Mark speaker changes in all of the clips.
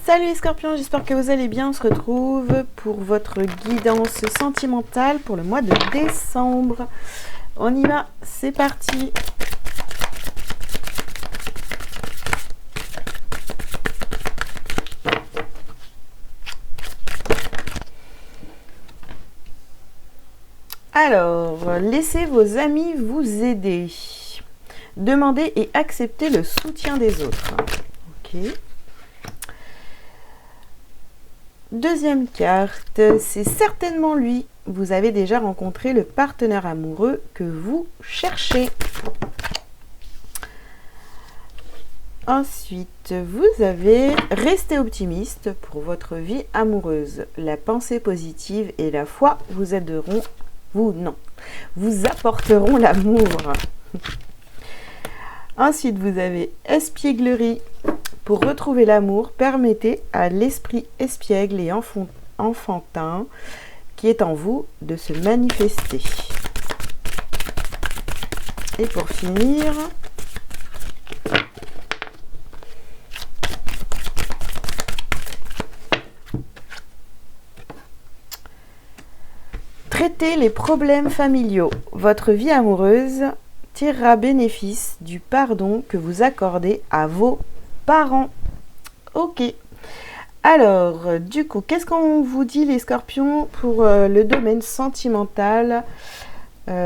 Speaker 1: Salut les scorpions, j'espère que vous allez bien. On se retrouve pour votre guidance sentimentale pour le mois de décembre. On y va, c'est parti. Alors, laissez vos amis vous aider. Demandez et acceptez le soutien des autres. Ok. Deuxième carte, c'est certainement lui. Vous avez déjà rencontré le partenaire amoureux que vous cherchez. Ensuite, vous avez resté optimiste pour votre vie amoureuse. La pensée positive et la foi vous aideront, vous apporteront l'amour. Ensuite, vous avez espièglerie. Pour retrouver l'amour, permettez à l'esprit espiègle et enfantin qui est en vous de se manifester. Et pour finir, traitez les problèmes familiaux. Votre vie amoureuse tirera bénéfice du pardon que vous accordez à vos parents. Ok. Alors, du coup, qu'est-ce qu'on vous dit les scorpions pour le domaine sentimental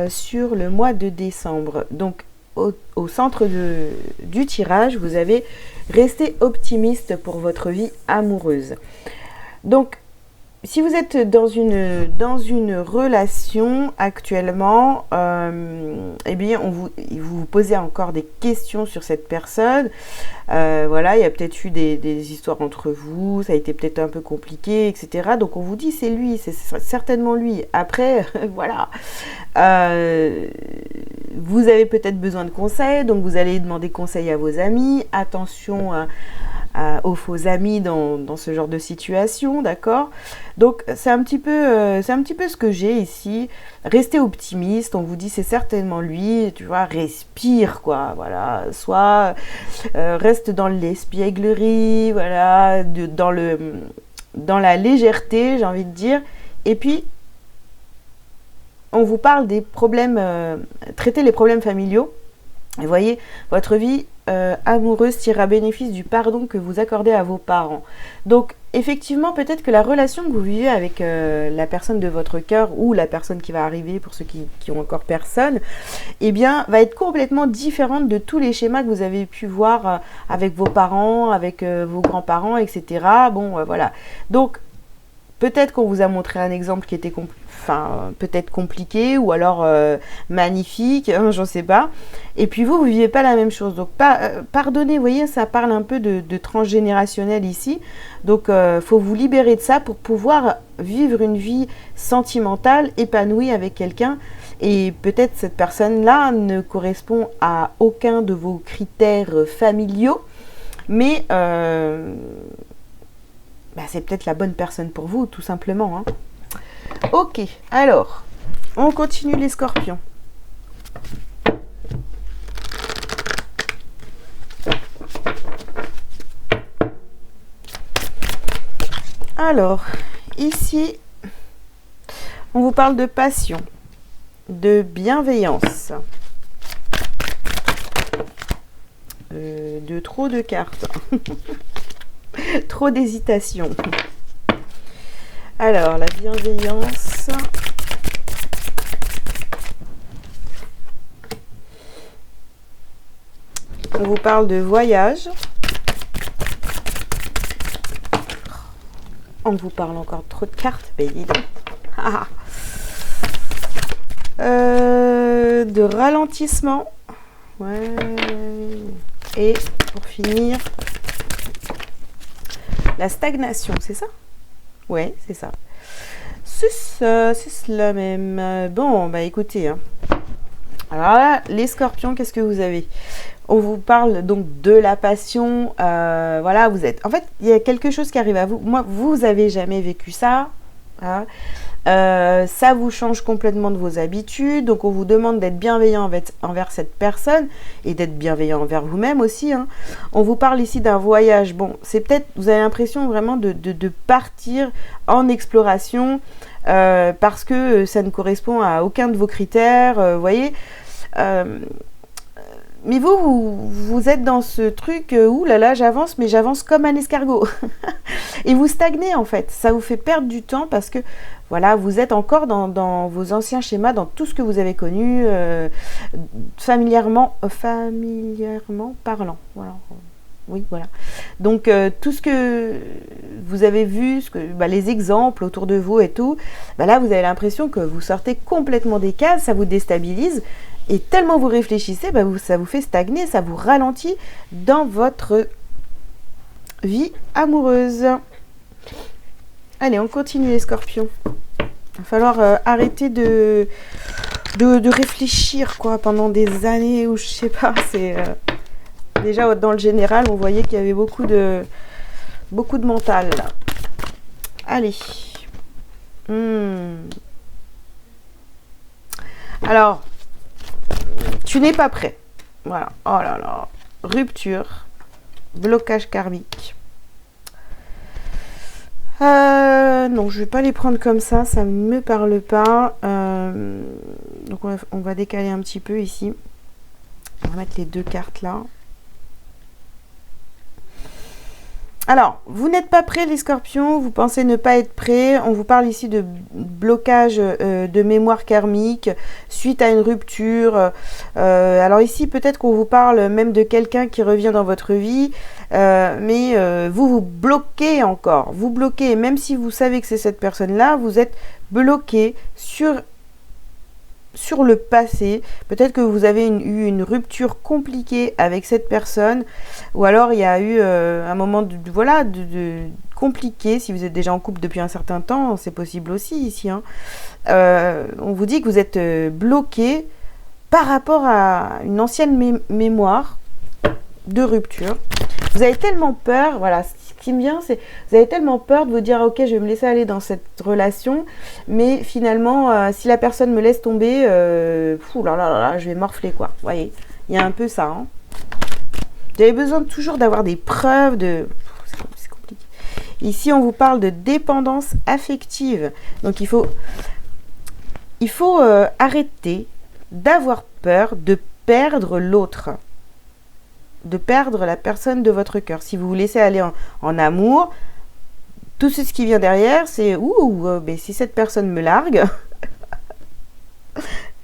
Speaker 1: sur le mois de décembre? Donc, au centre du tirage, vous avez resté optimiste pour votre vie amoureuse. Donc, si vous êtes dans une relation actuellement, eh bien, vous vous posez encore des questions sur cette personne. Voilà, il y a peut-être eu des histoires entre vous, ça a été peut-être un peu compliqué, etc. Donc, on vous dit c'est lui, c'est certainement lui. Après, voilà, vous avez peut-être besoin de conseils, donc vous allez demander conseil à vos amis. Attention aux faux amis dans ce genre de situation, d'accord? Donc c'est un petit peu ce que j'ai ici. Restez optimiste, on vous dit c'est certainement lui, tu vois, respire quoi, voilà, soit reste dans l'espièglerie, voilà, dans la légèreté, j'ai envie de dire, et puis on vous parle des problèmes, traiter les problèmes familiaux. Et voyez, votre vie amoureuse tirera bénéfice du pardon que vous accordez à vos parents. Donc, effectivement, peut-être que la relation que vous vivez avec la personne de votre cœur ou la personne qui va arriver, pour ceux qui ont encore personne, eh bien, va être complètement différente de tous les schémas que vous avez pu voir avec vos parents, avec vos grands-parents, etc. Bon, voilà. Donc, peut-être qu'on vous a montré un exemple qui était peut-être compliqué ou alors magnifique, hein, j'en sais pas. Et puis vous vivez pas la même chose. Donc pardonnez, vous voyez, ça parle un peu de transgénérationnel ici. Donc faut vous libérer de ça pour pouvoir vivre une vie sentimentale, épanouie avec quelqu'un. Et peut-être cette personne-là ne correspond à aucun de vos critères familiaux, mais c'est peut-être la bonne personne pour vous, tout simplement. Hein. Ok, alors, on continue les scorpions. Alors, ici, on vous parle de passion, de bienveillance, de trop de cartes. Trop d'hésitation. Alors, la bienveillance. On vous parle de voyage. On vous parle encore trop de cartes. Ben, dis donc. De ralentissement. Ouais. Et pour finir, la stagnation, c'est ça? Ouais, c'est ça. C'est cela même. Bon, bah écoutez. Hein. Alors là, les scorpions, qu'est-ce que vous avez? On vous parle donc de la passion. Voilà, vous êtes... En fait, il y a quelque chose qui arrive à vous. Moi, vous avez jamais vécu ça. Hein. Ça vous change complètement de vos habitudes, donc on vous demande d'être bienveillant envers cette personne et d'être bienveillant envers vous-même aussi. Hein. On vous parle ici d'un voyage. Bon, c'est peut-être, vous avez l'impression vraiment de partir en exploration parce que ça ne correspond à aucun de vos critères, vous voyez. Mais vous êtes dans ce truc, ouh là là, j'avance, mais j'avance comme un escargot. Et vous stagnez en fait. Ça vous fait perdre du temps parce que, voilà, vous êtes encore dans vos anciens schémas, dans tout ce que vous avez connu, familièrement parlant. Voilà. Oui, voilà. Donc, tout ce que vous avez vu, les exemples autour de vous et tout, là, vous avez l'impression que vous sortez complètement des cases, ça vous déstabilise. Et tellement vous réfléchissez, ça vous fait stagner, ça vous ralentit dans votre vie amoureuse. Allez, on continue les scorpions. Il va falloir arrêter de réfléchir quoi, pendant des années ou je sais pas. C'est déjà dans le général, on voyait qu'il y avait beaucoup de mental là. Allez. Alors, tu n'es pas prêt. Voilà. Oh là là. Rupture. Blocage karmique. Non, je ne vais pas les prendre comme ça. Ça ne me parle pas. Donc, on va décaler un petit peu ici. On va mettre les deux cartes là. Alors, vous n'êtes pas prêts les scorpions, vous pensez ne pas être prêts. On vous parle ici de blocage de mémoire karmique suite à une rupture. Alors ici, peut-être qu'on vous parle même de quelqu'un qui revient dans votre vie, mais vous bloquez encore. Vous bloquez, même si vous savez que c'est cette personne-là, vous êtes bloqué sur le passé. Peut-être que vous avez eu une rupture compliquée avec cette personne, ou alors il y a eu un moment de compliqué. Si vous êtes déjà en couple depuis un certain temps, c'est possible aussi ici. Hein. On vous dit que vous êtes bloqué par rapport à une ancienne mémoire de rupture. Vous avez tellement peur, voilà, ce qui me vient, c'est vous avez tellement peur de vous dire ok, je vais me laisser aller dans cette relation, mais finalement, si la personne me laisse tomber, je vais morfler quoi. Vous voyez, il y a un peu ça. Hein. Vous avez besoin toujours d'avoir des preuves de. C'est compliqué. Ici, on vous parle de dépendance affective. Donc il faut arrêter d'avoir peur de perdre l'autre. De perdre la personne de votre cœur. Si vous vous laissez aller en amour, tout ce qui vient derrière, c'est si cette personne me largue,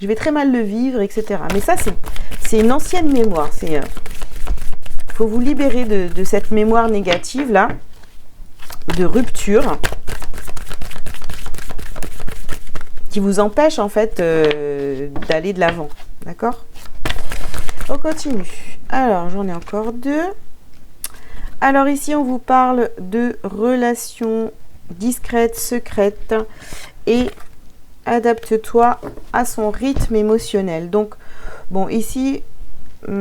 Speaker 1: je vais très mal le vivre, etc. Mais ça, c'est une ancienne mémoire. Il faut vous libérer de cette mémoire négative là, de rupture, qui vous empêche en fait d'aller de l'avant. D'accord ? On continue. Alors, j'en ai encore deux. Alors ici, on vous parle de relations discrètes, secrètes et adapte-toi à son rythme émotionnel. Donc, bon, ici, oui,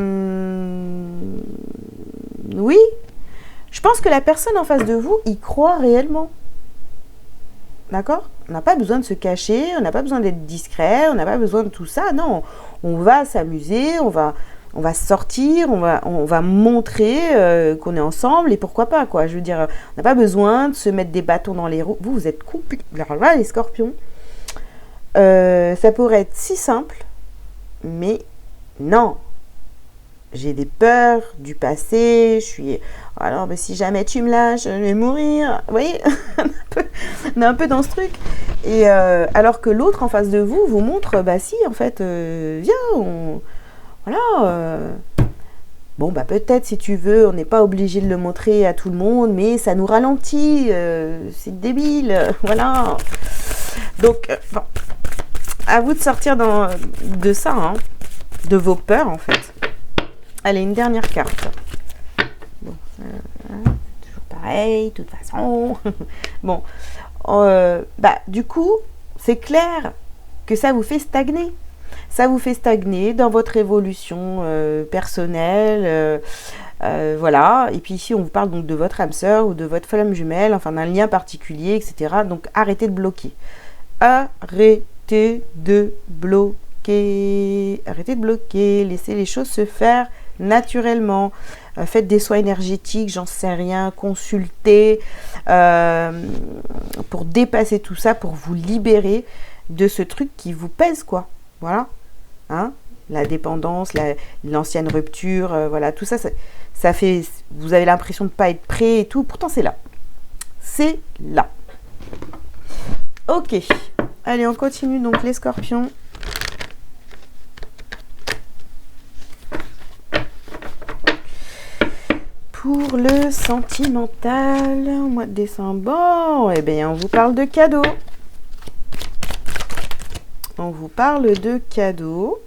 Speaker 1: je pense que la personne en face de vous y croit réellement. D'accord ? On n'a pas besoin de se cacher, on n'a pas besoin d'être discret, on n'a pas besoin de tout ça. Non, on va s'amuser, on va sortir, on va montrer qu'on est ensemble et pourquoi pas, quoi. Je veux dire, on n'a pas besoin de se mettre des bâtons dans les roues. Vous êtes compliqués. Alors là, les scorpions, ça pourrait être si simple, mais non. J'ai des peurs du passé, je suis... Alors, mais si jamais tu me lâches, je vais mourir. Vous voyez, on est un peu dans ce truc. Et alors que l'autre en face de vous montre, si, en fait, viens, voilà. Bon, peut-être, si tu veux, on n'est pas obligé de le montrer à tout le monde, mais ça nous ralentit. C'est débile. Voilà. Donc, bon, à vous de sortir de ça, hein, de vos peurs, en fait. Allez, une dernière carte. Bon, toujours pareil, de toute façon. Bon, du coup, c'est clair que ça vous fait stagner. Ça vous fait stagner dans votre évolution personnelle. Voilà. Et puis ici, on vous parle donc de votre âme sœur ou de votre flamme jumelle, enfin d'un lien particulier, etc. Donc arrêtez de bloquer. Arrêtez de bloquer. Arrêtez de bloquer. Laissez les choses se faire naturellement. Faites des soins énergétiques, j'en sais rien, consultez pour dépasser tout ça, pour vous libérer de ce truc qui vous pèse, quoi. Voilà. Hein, la dépendance, l'ancienne rupture, voilà, tout ça, ça fait, vous avez l'impression de ne pas être prêt et tout, pourtant c'est là. C'est là. Ok, allez, on continue donc les scorpions. Pour le sentimental, au mois de décembre, bon, eh bien, on vous parle de cadeaux. On vous parle de cadeaux.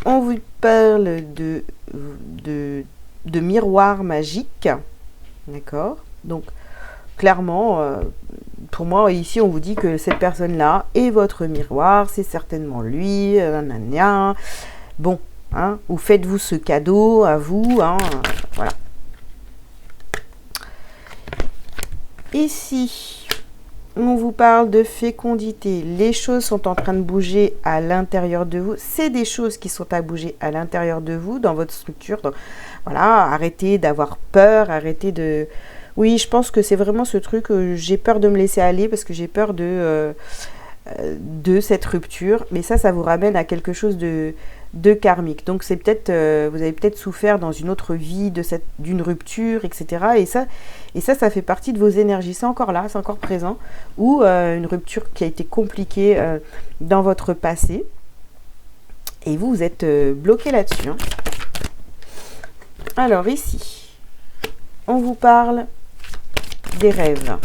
Speaker 1: On vous parle de miroir magique. D'accord? Donc, clairement, pour moi, ici, on vous dit que cette personne-là est votre miroir. C'est certainement lui. Bon, hein, ou faites-vous ce cadeau à vous. Hein, voilà. Ici, on vous parle de fécondité. Les choses sont en train de bouger à l'intérieur de vous. C'est des choses qui sont à bouger à l'intérieur de vous, dans votre structure. Donc, voilà, arrêtez d'avoir peur, arrêtez de... Oui, je pense que c'est vraiment ce truc, j'ai peur de me laisser aller parce que j'ai peur de cette rupture. Mais ça vous ramène à quelque chose de karmique. Donc, c'est peut-être, vous avez peut-être souffert dans une autre vie d'une rupture, etc. Et ça fait partie de vos énergies. C'est encore là, c'est encore présent. Ou une rupture qui a été compliquée dans votre passé. Et vous êtes bloqué là-dessus. Hein. Alors ici, on vous parle des rêves.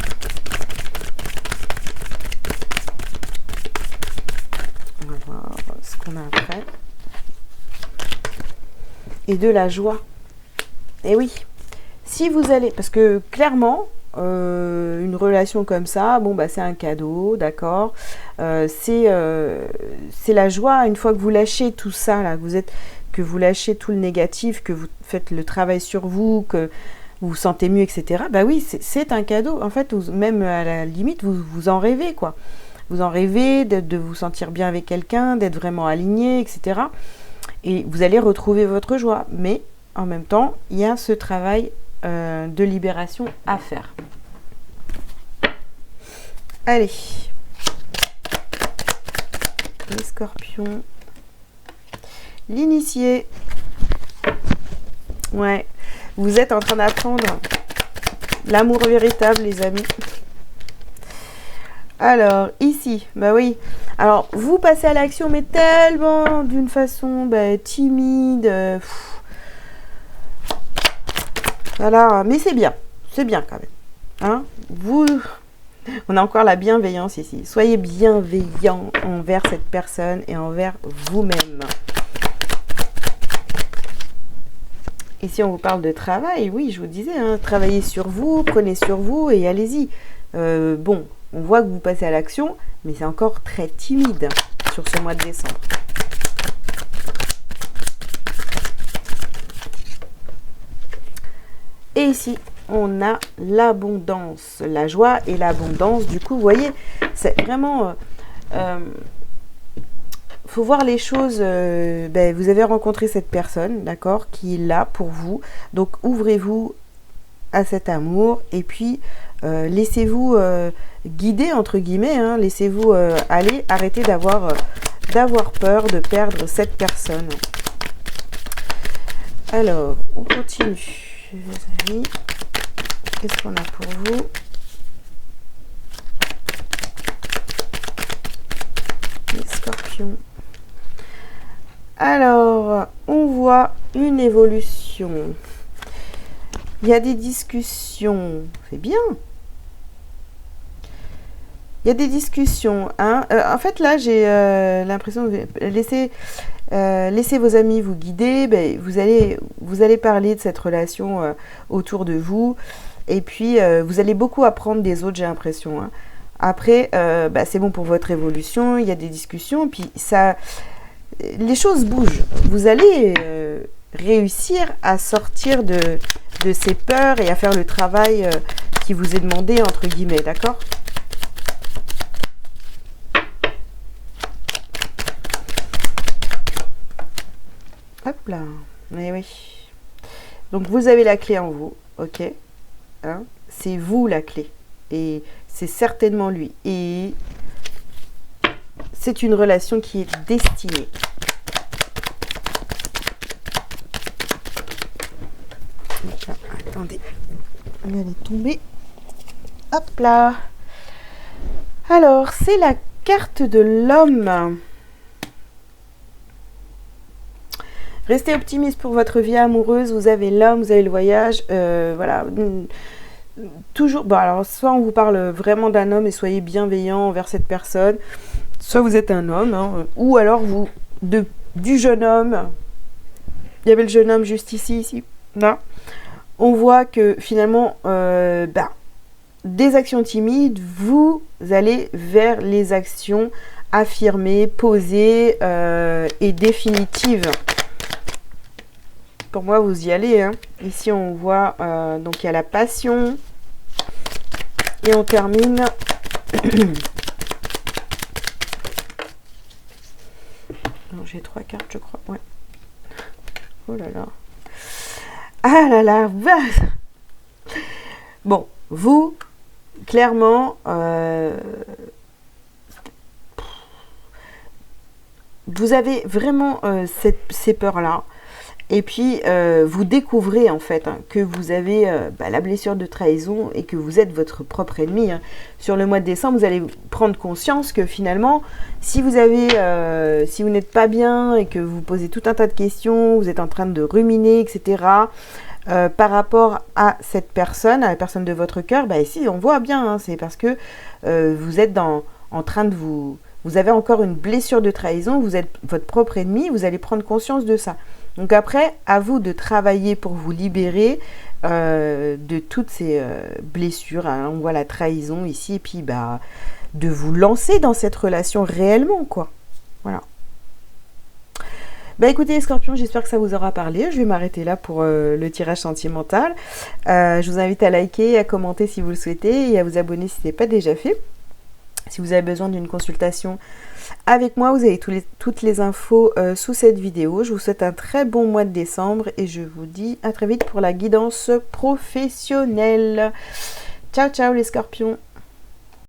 Speaker 1: On va voir ce qu'on a après. Et de la joie. Et oui, si vous allez, parce que clairement, une relation comme ça, bon bah c'est un cadeau, d'accord. C'est la joie une fois que vous lâchez tout ça là, que vous lâchez tout le négatif, que vous faites le travail sur vous, que vous vous sentez mieux, etc. Bah oui, c'est un cadeau. En fait, même à la limite, vous en rêvez quoi. Vous en rêvez de vous sentir bien avec quelqu'un, d'être vraiment aligné, etc. Et vous allez retrouver votre joie. Mais en même temps, il y a ce travail de libération à faire. Allez. Les scorpions. L'initié. Ouais. Vous êtes en train d'apprendre l'amour véritable, les amis. Alors, ici, bah oui. Alors, vous passez à l'action, mais tellement d'une façon timide. Voilà, mais c'est bien quand même. Hein, on a encore la bienveillance ici. Soyez bienveillant envers cette personne et envers vous-même. Ici, on vous parle de travail. Oui, je vous disais, hein, travaillez sur vous, prenez sur vous et allez-y. Bon, on voit que vous passez à l'action, mais c'est encore très timide sur ce mois de décembre. Et ici, on a l'abondance, la joie et l'abondance. Du coup, vous voyez, c'est vraiment... faut voir les choses, vous avez rencontré cette personne, d'accord, qui est là pour vous. Donc, ouvrez-vous à cet amour et puis laissez-vous guider, entre guillemets, hein, laissez-vous aller, arrêtez d'avoir peur de perdre cette personne. Alors, on continue. Les amis, qu'est-ce qu'on a pour vous? Les scorpions. Alors, on voit une évolution. Il y a des discussions. C'est bien. Il y a des discussions. Hein. En fait, là, j'ai l'impression de laissez vos amis vous guider. Vous allez parler de cette relation autour de vous. Et puis, vous allez beaucoup apprendre des autres, j'ai l'impression. Hein. Après, c'est bon pour votre évolution. Il y a des discussions. Puis, les choses bougent. Vous allez réussir à sortir de ces peurs et à faire le travail qui vous est demandé, entre guillemets, d'accord? Hop là, mais oui. Donc vous avez la clé en vous, ok, hein? C'est vous la clé. Et c'est certainement lui. Et c'est une relation qui est destinée. Attendez, elle est tombée. Hop là. Alors, c'est la carte de l'homme. Restez optimiste pour votre vie amoureuse. Vous avez l'homme, vous avez le voyage. Voilà. Toujours. Bon, alors, soit on vous parle vraiment d'un homme et soyez bienveillant envers cette personne. Soit vous êtes un homme, hein, ou alors vous, du jeune homme. Il y avait le jeune homme juste ici. Là. On voit que finalement, des actions timides, vous allez vers les actions affirmées, posées et définitives. Pour moi, vous y allez. Hein. Ici, on voit, donc il y a la passion. Et on termine. J'ai 3 cartes, je crois. Ouais. Oh là là. Ah là là. Bon, vous, clairement, vous avez vraiment ces peurs-là. Et puis, vous découvrez en fait que vous avez la blessure de trahison et que vous êtes votre propre ennemi. Hein. Sur le mois de décembre, vous allez prendre conscience que finalement, si vous n'êtes pas bien et que vous posez tout un tas de questions, vous êtes en train de ruminer, etc., par rapport à cette personne, à la personne de votre cœur, ici, on voit bien, hein, c'est parce que vous êtes en train de vous avez encore une blessure de trahison, vous êtes votre propre ennemi, vous allez prendre conscience de ça. Donc après, à vous de travailler pour vous libérer de toutes ces blessures. Hein. On voit la trahison ici, et puis de vous lancer dans cette relation réellement, quoi. Voilà. Écoutez les scorpions, j'espère que ça vous aura parlé. Je vais m'arrêter là pour le tirage sentimental. Je vous invite à liker, à commenter si vous le souhaitez et à vous abonner si ce n'est pas déjà fait. Si vous avez besoin d'une consultation avec moi, vous avez toutes les infos sous cette vidéo. Je vous souhaite un très bon mois de décembre et je vous dis à très vite pour la guidance professionnelle. Ciao, ciao les scorpions!